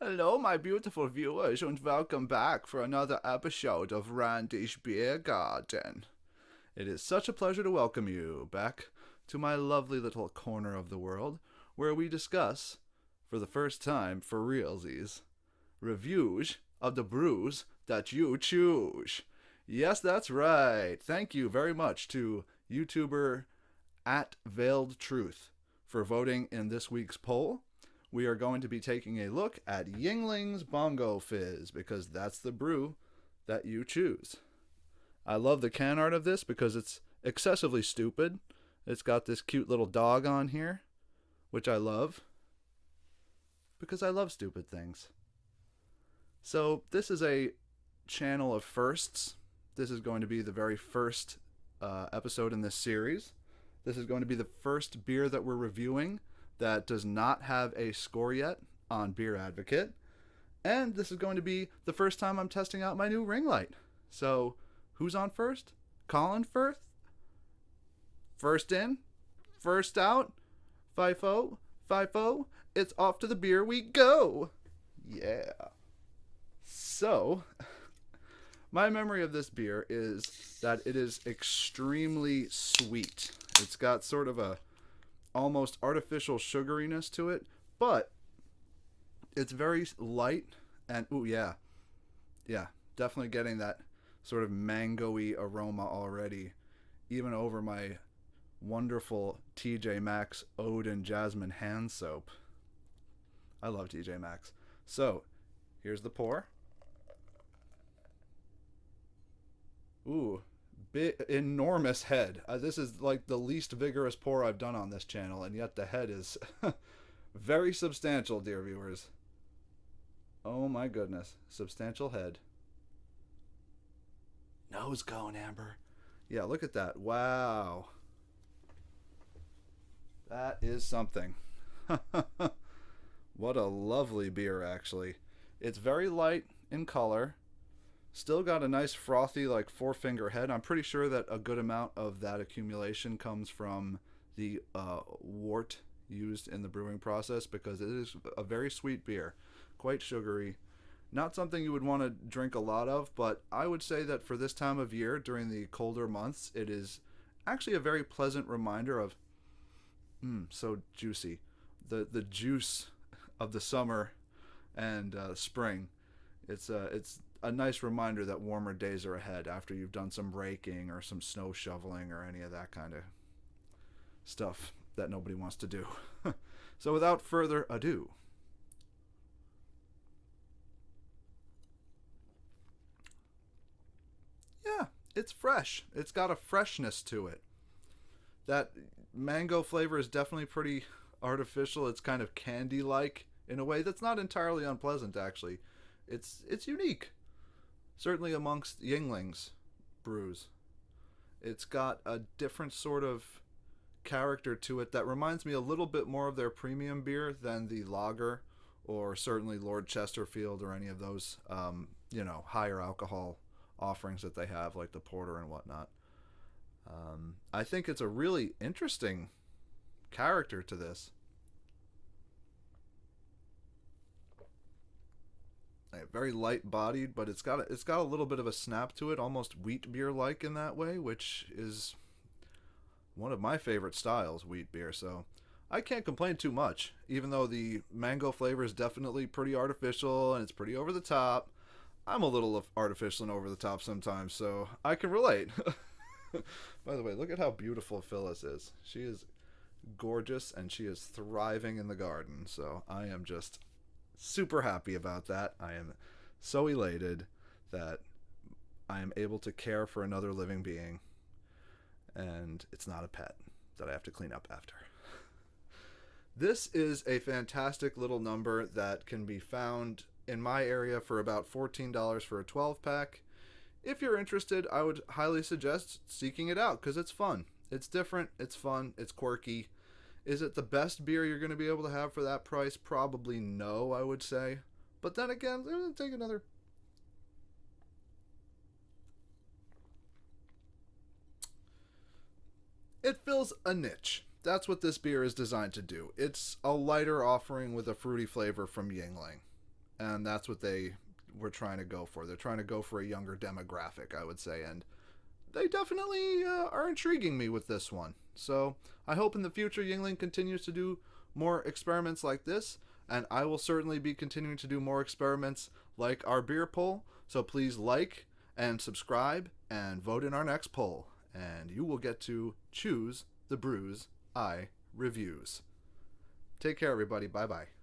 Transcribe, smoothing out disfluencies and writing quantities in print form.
Hello, my beautiful viewers, and welcome back for another episode of Randy's Beer Garden. It is such a pleasure to welcome you back to my lovely little corner of the world where we discuss, for the first time for realsies, reviews of the brews that you choose. Yes, that's right. Thank you very much to YouTuber at Veiled Truth for voting in this week's poll. We are going to be taking a look at Yuengling's Bongo Fizz because that's the brew that you choose. I love the can art of this because it's excessively stupid. It's got this cute little dog on here, which I love because I love stupid things. So this is a channel of firsts. This is going to be the very first episode in this series. This is going to be the first beer that we're reviewing that does not have a score yet on Beer Advocate. And this is going to be the first time I'm testing out my new ring light. So, who's on first? Colin first? First in? First out? FIFO? FIFO? It's off to the beer we go! Yeah. So, my memory of this beer is that it is extremely sweet. It's got sort of a almost artificial sugariness to it, but it's very light and definitely getting that sort of mango-y aroma already, even over my wonderful TJ Maxx Ode and Jasmine hand soap. I love TJ Maxx. So here's the pour. Ooh, big, enormous head. This is like the least vigorous pour I've done on this channel, and yet the head is very substantial, dear viewers. Oh my goodness. Substantial head. Nose going, Amber. Yeah, look at that. Wow. That is something. What a lovely beer, actually. It's very light in color. Still got a nice frothy, like, four-finger head. I'm pretty sure that a good amount of that accumulation comes from the wort used in the brewing process because it is a very sweet beer. Quite sugary. Not something you would want to drink a lot of, but I would say that for this time of year, during the colder months, it is actually a very pleasant reminder of, so juicy. The juice of the summer and spring. It's a nice reminder that warmer days are ahead after you've done some raking or some snow shoveling or any of that kind of stuff that nobody wants to do. So without further ado, yeah, it's fresh. It's got a freshness to it. That mango flavor is definitely pretty artificial. It's kind of candy-like in a way that's not entirely unpleasant, actually. It's unique. Certainly amongst Yuengling's brews. It's got a different sort of character to it that reminds me a little bit more of their premium beer than the lager or certainly Lord Chesterfield or any of those, higher alcohol offerings that they have, like the porter and whatnot. I think it's a really interesting character to this. Very light bodied, but it's got a little bit of a snap to it, almost wheat beer like in that way, which is one of my favorite styles, wheat beer. So I can't complain too much, even though the mango flavor is definitely pretty artificial and it's pretty over the top. I'm a little artificial and over the top sometimes, so I can relate. By the way, look at how beautiful Phyllis is. She is gorgeous and she is thriving in the garden. So I am just super happy about that. I am so elated that I am able to care for another living being, and it's not a pet that I have to clean up after. This is a fantastic little number that can be found in my area for about $14 for a 12-pack. If you're interested, I would highly suggest seeking it out because it's fun. It's different, it's fun, it's quirky. Is it the best beer you're going to be able to have for that price? Probably no, I would say. But then again, I'm going to take another. It fills a niche. That's what this beer is designed to do. It's a lighter offering with a fruity flavor from Yuengling. and that's what they were trying to go for. They're trying to go for a younger demographic, I would say, and they definitely are intriguing me with this one. So I hope in the future Yuengling continues to do more experiments like this, and I will certainly be continuing to do more experiments like our beer poll. So please like and subscribe and vote in our next poll, and you will get to choose the brews I reviews. Take care, everybody. Bye bye.